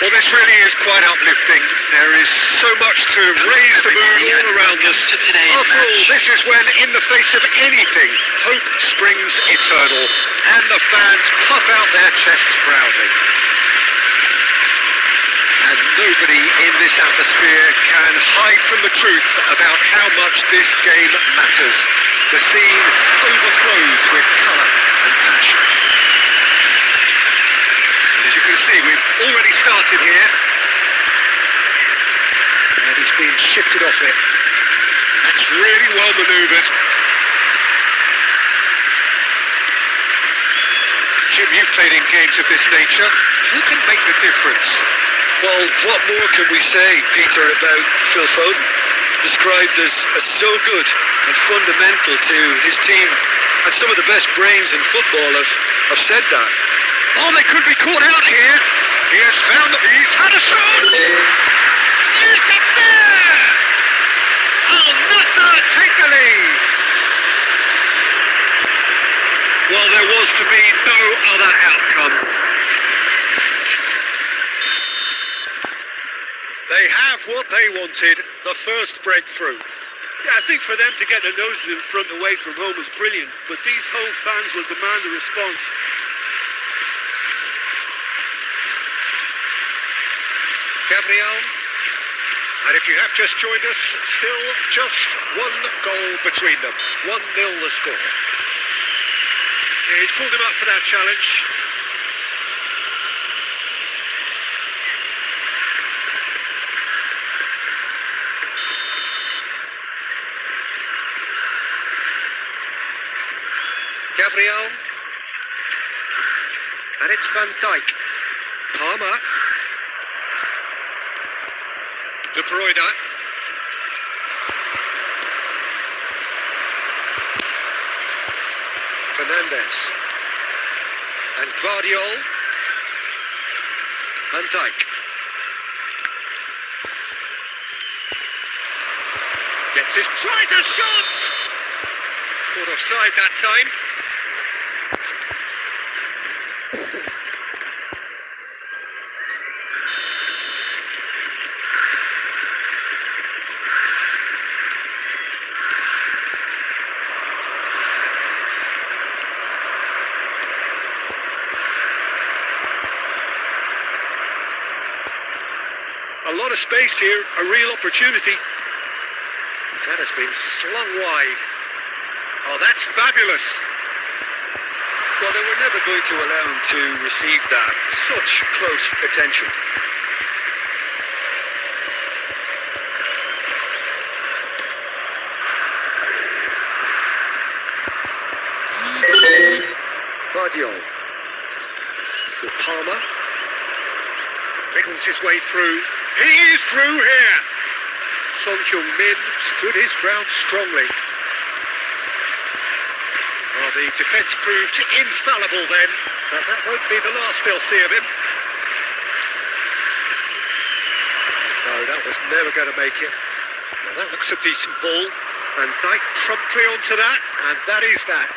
Well, this really is quite uplifting. There is so much to raise the mood all around us. After all, this is when, in the face of anything, hope springs eternal, and the fans puff out their chests proudly. And nobody in this atmosphere can hide from the truth about how much this game matters. The scene overflows with colour and passion. As you can see, we've already started here. And he's been shifted off it. That's really well manoeuvred. Jim, you've played in games of this nature. Who can make the difference? Well, what more can we say, Peter, about Phil Foden? Described as so good and fundamental to his team. And some of the best brains in football have said that. Oh, they could be caught out here. He has found the... He's had a shot! Yes, it's there! Al-Nassr take the lead! Well, there was to be no other outcome. They have what they wanted, the first breakthrough. Yeah, I think for them to get their noses in front away from home was brilliant, but these home fans will demand a response. Gabriel, and if you have just joined us, still just one goal between them. 1-0 the score. Yeah, he's pulled him up for that challenge. Gabriel, and it's Van Dijk. Palmer. De Bruyne. Fernandes. And Guardiol. Van Dijk. Gets his... Tries a shot! Caught offside that time. A lot of space here, a real opportunity. That has been slung wide. Oh, that's fabulous. Well, they were never going to allow him to receive that. Such close attention. Guardiol for Palmer. Wriggles his way through. He is through here. Son Heung-min stood his ground strongly. Well, the defence proved infallible then, but that won't be the last they'll see of him. No, that was never going to make it. Well, that looks a decent ball. Van Dijk promptly onto that, and that is that.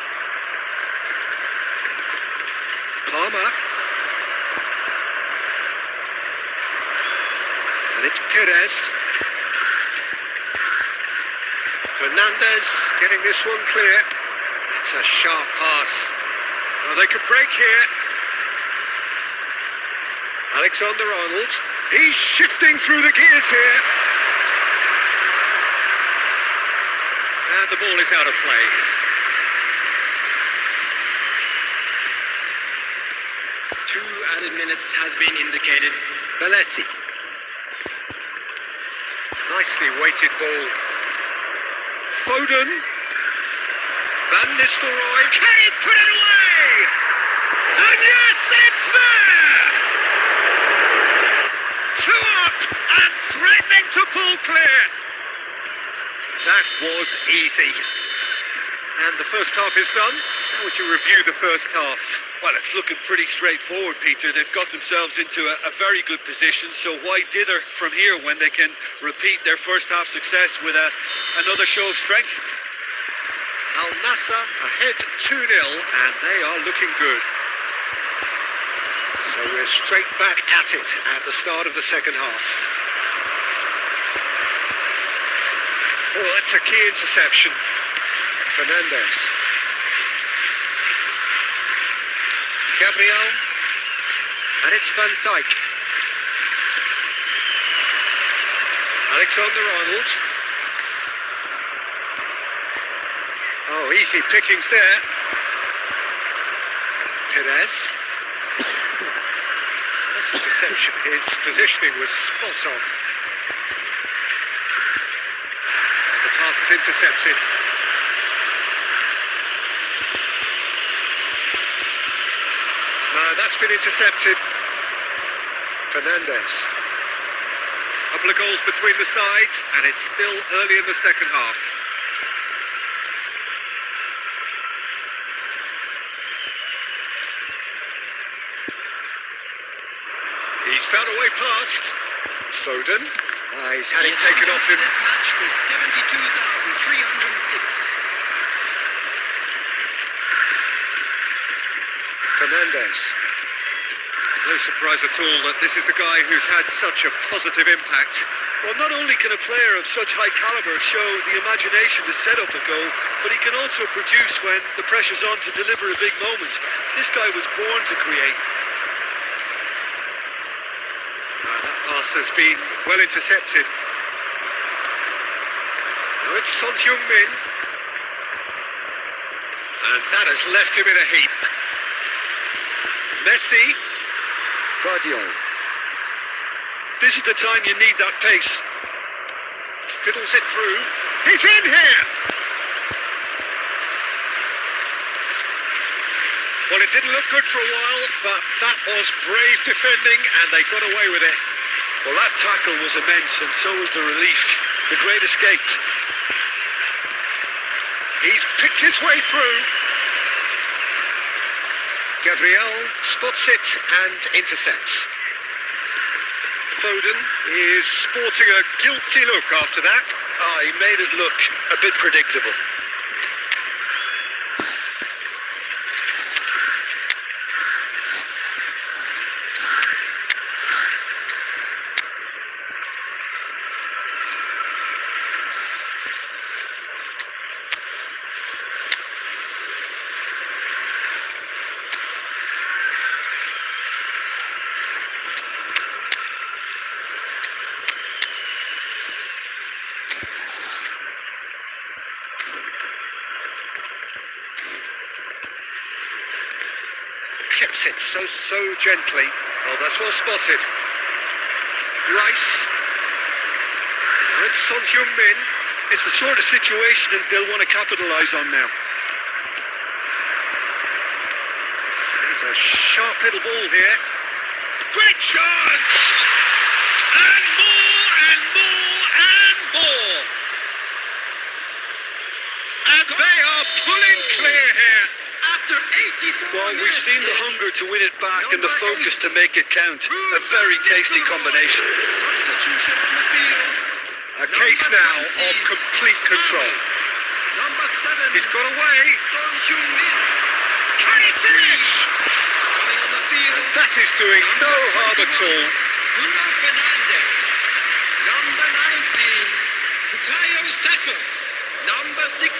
Palmer. And it's Perez. Fernandes getting this one clear. It's a sharp pass. Well, they could break here. Alexander-Arnold. He's shifting through the gears here. And the ball is out of play. Two added minutes has been indicated. Belletti. Nicely weighted ball. Foden. Van Nistelrooy. Can he put it away? And yes, it's there! Two up and threatening to pull clear. That was easy. And the first half is done. How would you review the first half? Well, it's looking pretty straightforward, Peter. They've got themselves into a very good position, so why dither from here when they can repeat their first half success with another show of strength? Al-Nassr ahead 2-0, and they are looking good. So we're straight back at it at the start of the second half. Oh, that's a key interception. Fernandez. Gabriel. And it's Van Dijk. Alexander-Arnold. Oh, easy pickings there. Perez. That's interception. His positioning was spot on. And the pass is intercepted. No, that's been intercepted. Fernandez. Couple of goals between the sides, and it's still early in the second half. He's found a way past. Foden. He's had it taken off him. This match was 72,306. Fernandez. No surprise at all that this is the guy who's had such a positive impact. Well, not only can a player of such high caliber show the imagination to set up a goal, but he can also produce when the pressure's on to deliver a big moment. This guy was born to create. That pass has been well intercepted. Now it's Son Heung-min. And that has left him in a heap. Messi. Guardiola. This is the time you need that pace. Fiddles it through. He's in here! Well, it didn't look good for a while, but that was brave defending, and they got away with it. Well, that tackle was immense, and so was the relief. The great escape. He's picked his way through. Gabriel spots it and intercepts. Foden is sporting a guilty look after that. He made it look a bit predictable. Keeps it so gently. Oh, that's well spotted. Rice. Now it's Son Heung-min. It's the sort of situation that they'll want to capitalise on now. There's a sharp little ball here. Great chance! And more and more and more. And they are pulling clear here. After 84 Well, we've minutes, seen the hunger to win it back and the focus to make it count. A very tasty combination. substitution on the field. A case now of complete control. Number 7. He's got away. Son Heung-min. Can he finish? Coming on the field. That is doing no harm at all. Bruno Fernandes. Number 19. Bukayo Saka. Number 16.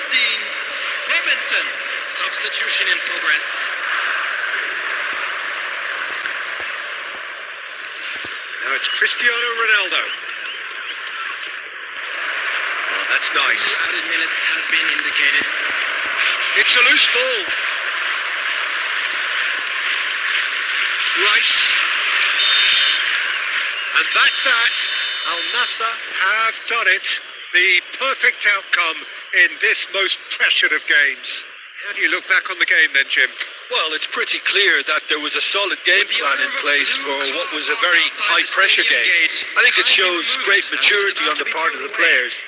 Robinson. Substitution in progress. Now it's Cristiano Ronaldo. Oh, that's nice. 2 added minutes has been indicated. It's a loose ball. Rice. And that's that. Al Nassr have done it. The perfect outcome in this most pressured of games. How do you look back on the game then, Jim? Well, it's pretty clear that there was a solid game plan in place for what was a very high-pressure game. I think it shows great maturity on the part of the players.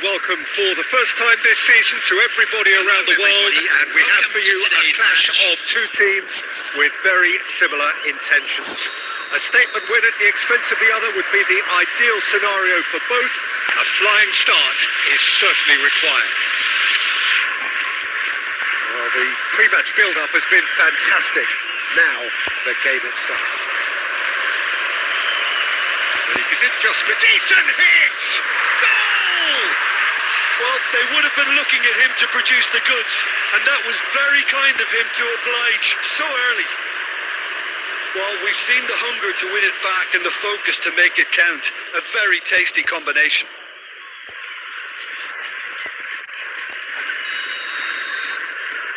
welcome for the first time this season to everybody around the world, and we have for you a clash of two teams with very similar intentions. A statement win at the expense of the other would be the ideal scenario for both. A flying start is certainly required. Well, the pre-match build-up has been fantastic. Now, the game itself. And if you did just a decent hit! Goal! Well, they would have been looking at him to produce the goods, and that was very kind of him to oblige so early. Well, we've seen the hunger to win it back and the focus to make it count. A very tasty combination.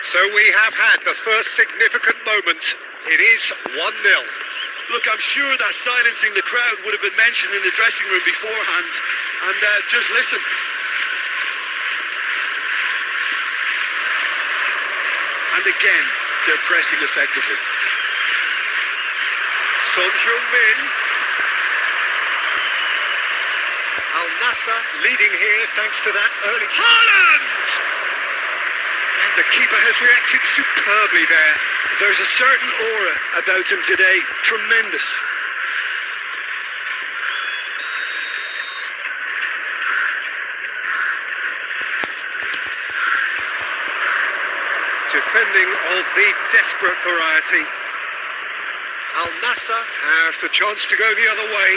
So we have had the first significant moment. It is 1-0. Look, I'm sure that silencing the crowd would have been mentioned in the dressing room beforehand. And just listen. And again, they're pressing effectively. Son Heung-min. Al Nassr leading here thanks to that early... Haaland! And the keeper has reacted superbly there. There's a certain aura about him today. Tremendous. Defending of the desperate variety. Al Nassr have the chance to go the other way.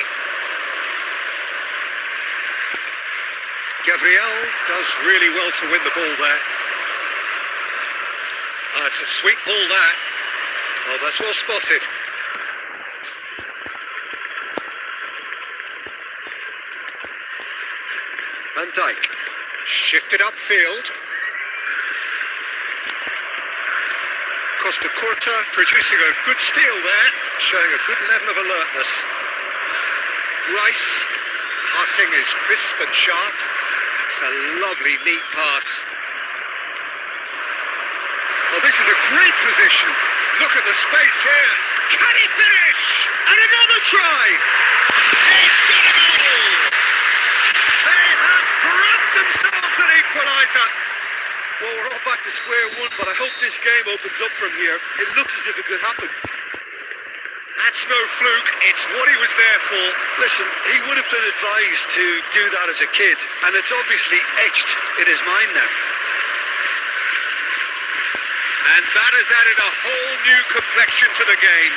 Gabriel does really well to win the ball there. It's a sweet ball that. Oh, that's well spotted. Van Dijk shifted upfield. Costa Curta producing a good steal there, showing a good level of alertness. Rice, passing is crisp and sharp. It's a lovely, neat pass. Well, this is a great position. Look at the space here. Can he finish? And another try. He's got a goal. They have grabbed themselves an equaliser. Well, we're all back to square one, but I hope this game opens up from here. It looks as if it could happen. That's no fluke. It's what he was there for. Listen, he would have been advised to do that as a kid, and it's obviously etched in his mind now. And that has added a whole new complexion to the game.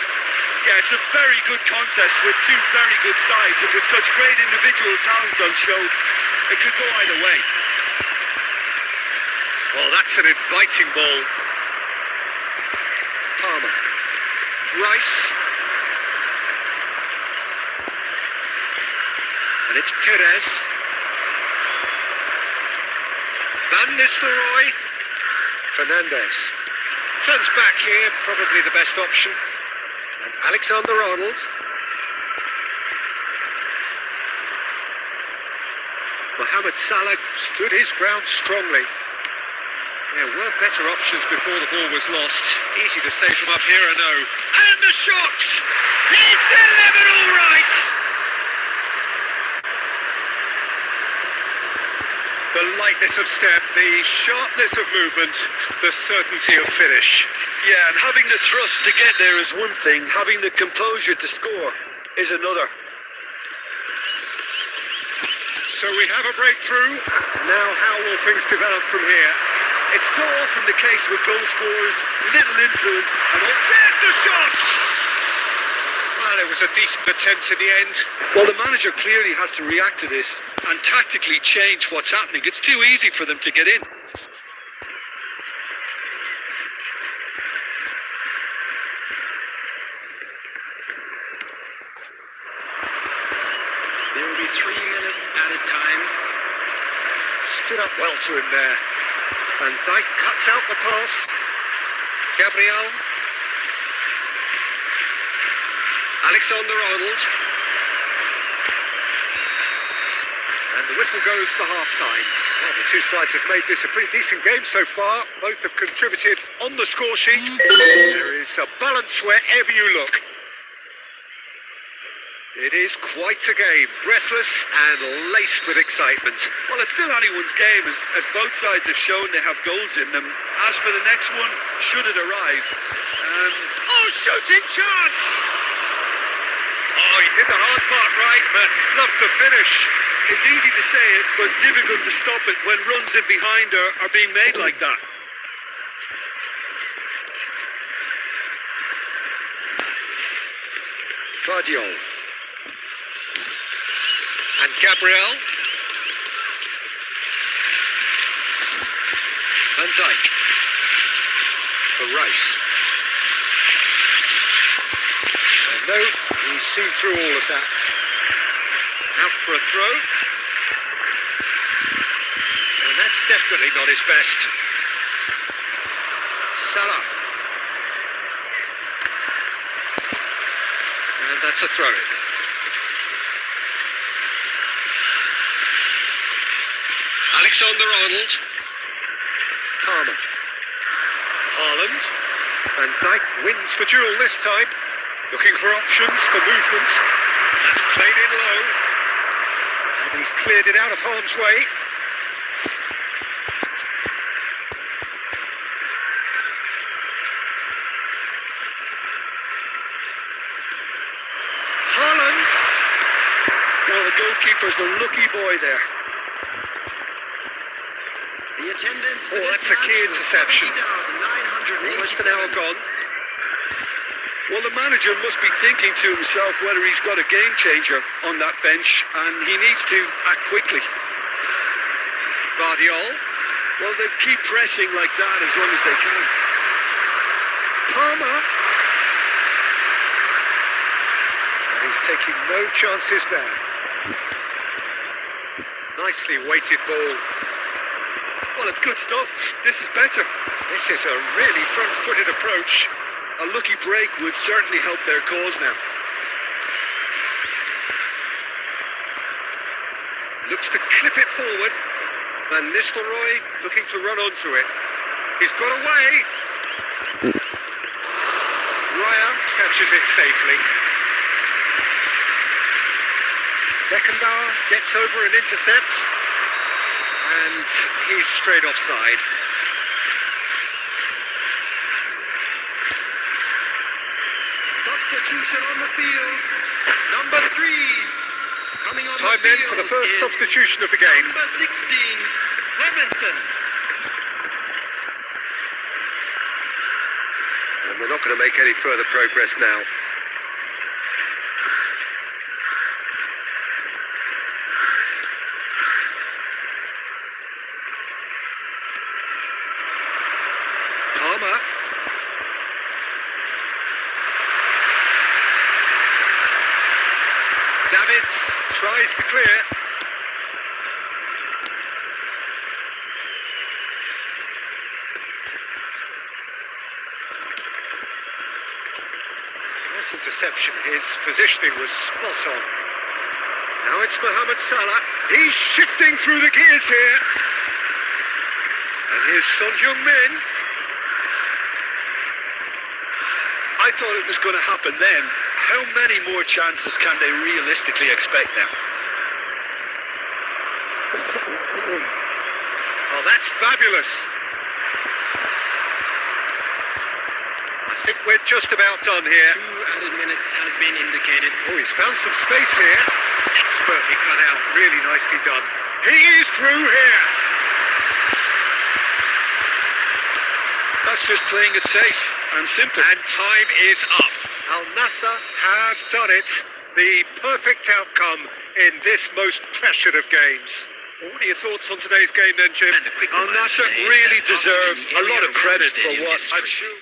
Yeah, it's a very good contest with two very good sides, and with such great individual talent on show, it could go either way. Well, that's an inviting ball. Palmer. Rice. And it's Perez. Van Nistelrooy. Fernandez. Turns back here, probably the best option. And Alexander-Arnold. Mohamed Salah stood his ground strongly. There were better options before the ball was lost. Easy to say from up here, I know. And the shot! He's delivered all right! The lightness of step, the sharpness of movement, the certainty of finish. Yeah, and having the thrust to get there is one thing, having the composure to score is another. So we have a breakthrough. Now how will things develop from here? It's so often the case with goal scorers, little influence, and there's the shot! Well, it was a decent attempt in the end. Well, the manager clearly has to react to this and tactically change what's happening. It's too easy for them to get in. There will be 3 minutes added time. Stood up well to him there. Van Dijk cuts out the pass. Gabriel. Alexander-Arnold. And the whistle goes for half-time. Well, the two sides have made this a pretty decent game so far. Both have contributed on the score sheet. There is a balance wherever you look. It is quite a game, breathless and laced with excitement. Well, it's still anyone's game, as both sides have shown they have goals in them. As for the next one, should it arrive? Oh, shooting chance! Oh, he did the hard part right, but loved the finish. It's easy to say it, but difficult to stop it when runs in behind are being made like that. Vardiol. And Gabriel. Van Dijk. For Rice. And no, he's seen through all of that. Out for a throw. And that's definitely not his best. Salah. And that's a throw-in. Alexander-Arnold. Palmer. Haaland. Van Dijk wins the duel this time. Looking for options for movement. That's played in low. And he's cleared it out of harm's way. Haaland. Well, the goalkeeper's a lucky boy there. The attendance Oh, that's a key interception. Almost an hour gone. Well, the manager must be thinking to himself whether he's got a game changer on that bench, and he needs to act quickly. Vardiol. Well, they keep pressing like that as long as they can. Palmer. And he's taking no chances there. Nicely weighted ball. Well, it's good stuff. This is better. This is a really front-footed approach. A lucky break would certainly help their cause now. Looks to clip it forward. Van Nistelrooy looking to run onto it. He's got away. Raya catches it safely. Beckenbauer gets over and intercepts. And he's straight offside. Substitution on the field. Number 3. Coming on Time the then field for the first is substitution of the game. Number 16, Robinson. And we're not going to make any further progress now. Palmer. Davids tries to clear. Nice interception. His positioning was spot on. Now it's Mohamed Salah. He's shifting through the gears here. And here's Son Heung-min. I thought it was going to happen then. How many more chances can they realistically expect now? Oh, that's fabulous. I think we're just about done here. 2 added minutes has been indicated. Oh, he's found some space here. Expertly cut out. Really nicely done. He is through here. That's just playing it safe and simple. And time is up. Al Nassr have done it. The perfect outcome in this most pressured of games. What are your thoughts on today's game then, Jim? And a quick Al reminder Nassr today really that deserve after the a lot area of credit for stadium what is I'm free. sure.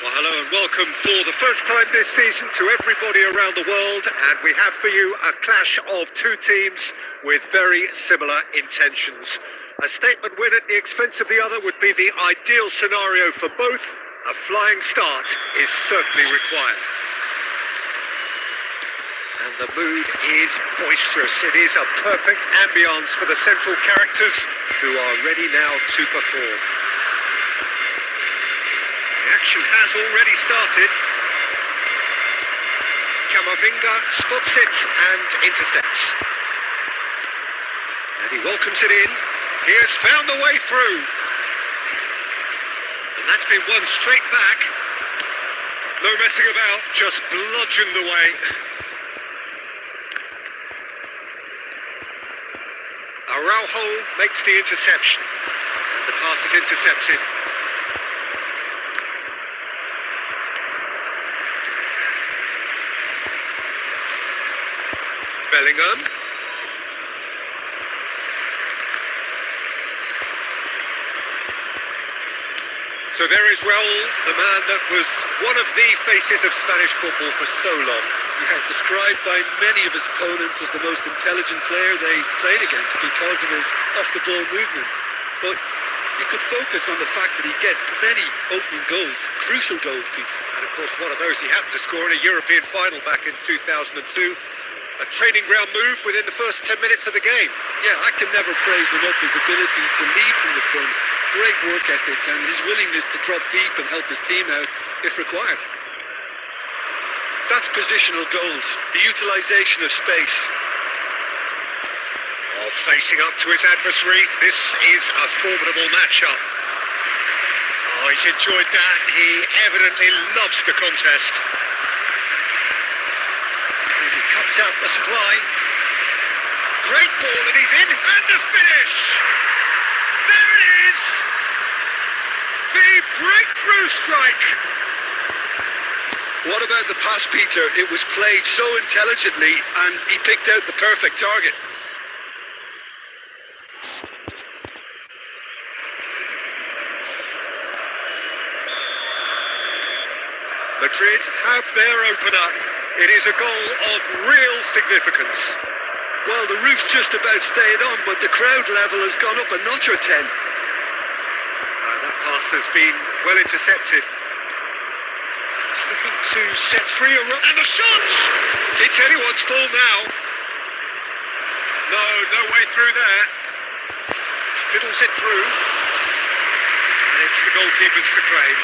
Well, hello and welcome for the first time this season to everybody around the world, and we have for you a clash of two teams with very similar intentions. A statement win at the expense of the other would be the ideal scenario for both. A flying start is certainly required. And the mood is boisterous. It is a perfect ambience for the central characters who are ready now to perform. The action has already started. Camavinga spots it and intercepts. And he welcomes it in. He has found the way through. And that's been won straight back. No messing about, just bludgeoned away. Araujo makes the interception. And the pass is intercepted. Bellingham. So there is Raul, the man that was one of the faces of Spanish football for so long. Yeah, described by many of his opponents as the most intelligent player they played against because of his off-the-ball movement. But you could focus on the fact that he gets many opening goals, crucial goals, Peter. And of course, one of those he happened to score in a European final back in 2002. A training ground move within the first 10 minutes of the game. Yeah, I can never praise enough his ability to lead from the front, great work ethic, and his willingness to drop deep and help his team out if required. That's positional goals, the utilisation of space. Oh, facing up to his adversary, this is a formidable matchup. Oh, he's enjoyed that. He evidently loves the contest. Cuts out the supply. Great ball, and he's in, and the finish! There it is! The breakthrough strike! What about the pass, Peter? It was played so intelligently, and he picked out the perfect target. Madrid have their opener. It is a goal of real significance. Well, the roof's just about stayed on, but the crowd level has gone up a notch or 10. That pass has been well intercepted. He's looking to set free and the shot! It's anyone's ball now. No way through there. Fiddles it through. And it's the goalkeeper's to claim.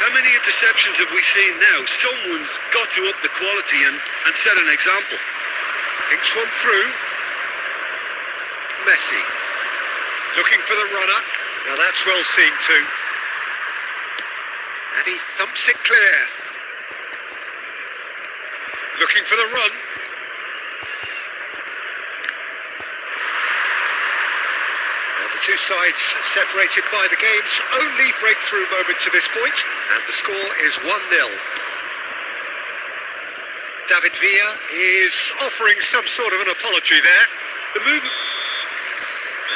How many interceptions have we seen now? Someone's got to up the quality and set an example. Picks one through. Messi. Looking for the runner. Now that's well seen too. And he thumps it clear. Looking for the run. And the two sides separated by the game's only breakthrough moment to this point, and the score is 1-0. David Villa is offering some sort of an apology there. The movement.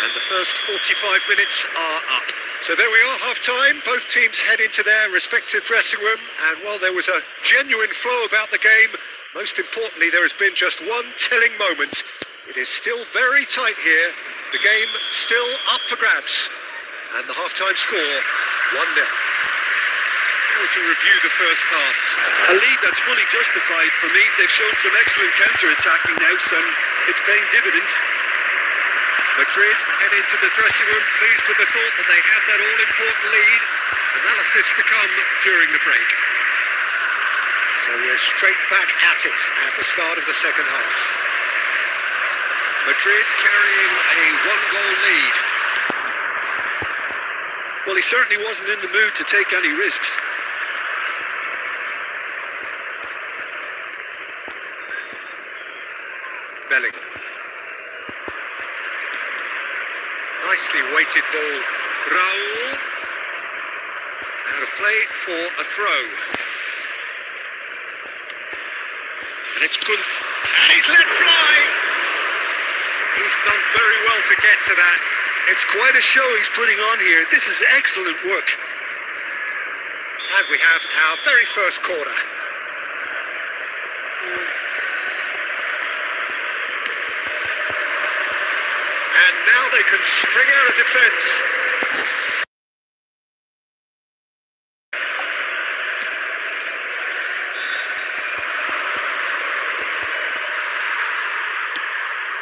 And the first 45 minutes are up. So there we are, half-time. Both teams head into their respective dressing room. And while there was a genuine flow about the game, most importantly, there has been just one telling moment. It is still very tight here. The game still up for grabs. And the half-time score, 1-0. How would you review the first half? A lead that's fully justified for me. They've shown some excellent counter-attacking now, and it's paying dividends. Madrid head into the dressing room pleased with the thought that they have that all-important lead. Analysis to come during the break. So we're straight back at it at the start of the second half. Madrid carrying a one-goal lead. Well, he certainly wasn't in the mood to take any risks. Bellingham. Nicely weighted ball. Raul. Out of play for a throw. And it's good. And he's let fly. He's done very well to get to that. It's quite a show he's putting on here. This is excellent work. And we have our very first corner. And now they can spring out of defence.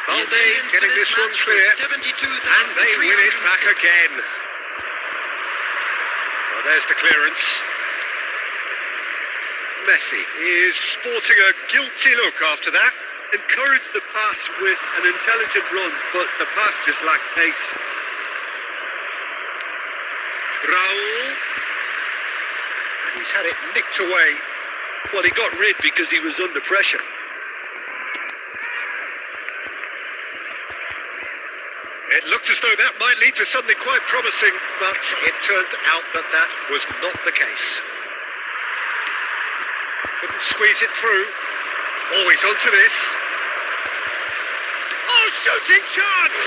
Balde getting this one clear, and they win it back again. Well, there's the clearance. Messi is sporting a guilty look after that. Encouraged the pass with an intelligent run, but the pass just lacked pace. Raul. And he's had it nicked away. Well, he got rid because he was under pressure. It looked as though that might lead to something quite promising, but it turned out that that was not the case. Couldn't squeeze it through. Oh, he's onto this. Oh, shooting chance!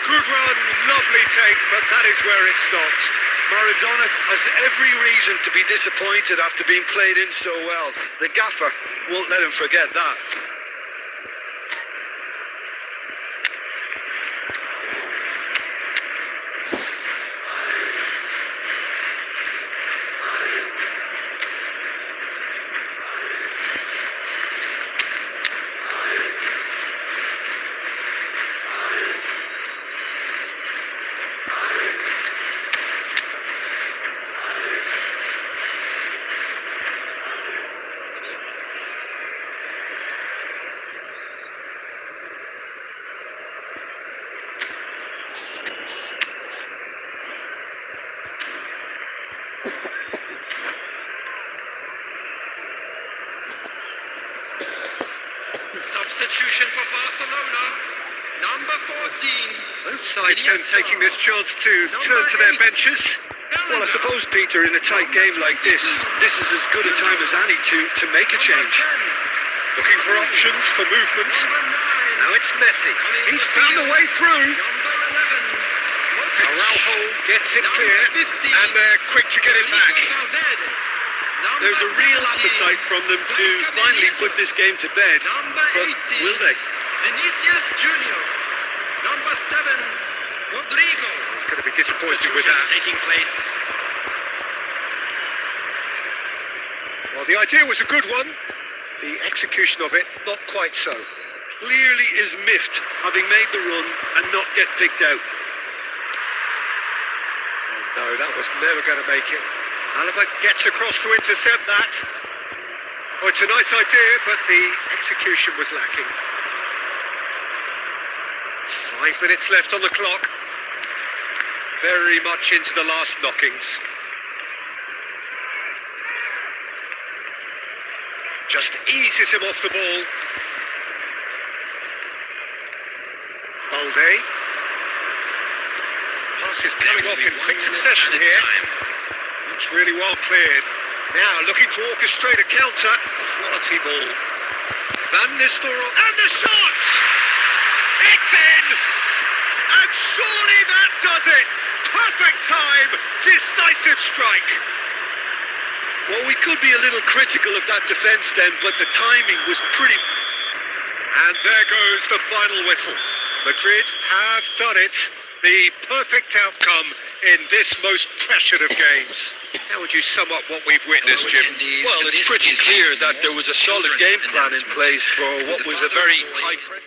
Good run, lovely take, but that is where it stopped. Maradona has every reason to be disappointed after being played in so well. The gaffer won't let him forget that. Substitution for Barcelona, number 14. Both sides then taking this chance to turn to their benches. Well, I suppose, Peter, in a tight game like this is as good a time as any to make a change. Looking for options, for movement. Now it's Messi. He's found a way through. Araujo gets it clear, and they're quick to get it back. There's a real appetite from them to finally put this game to bed, but will they? Vinicius Junior, number 7, Rodrigo. He's going to be disappointed with that. Taking place. Well, the idea was a good one. The execution of it, not quite so. Clearly is miffed, having made the run and not get picked out. Oh, no, that was never going to make it. Alaba gets across to intercept that. Oh, it's a nice idea, but the execution was lacking. 5 minutes left on the clock. Very much into the last knockings. Just eases him off the ball. Balde. Pass is coming off in quick succession here. That's really well cleared. Now looking to orchestrate a counter. Quality ball. Van Nistelrooy. And the shot! It's in! And surely that does it! Perfect time! Decisive strike! Well, we could be a little critical of that defence then, but the timing was pretty... And there goes the final whistle. Madrid have done it. The perfect outcome in this most pressured of games. How would you sum up what we've witnessed, Jim? Well, it's pretty clear that there was a solid game plan in place for what was a very high pressure.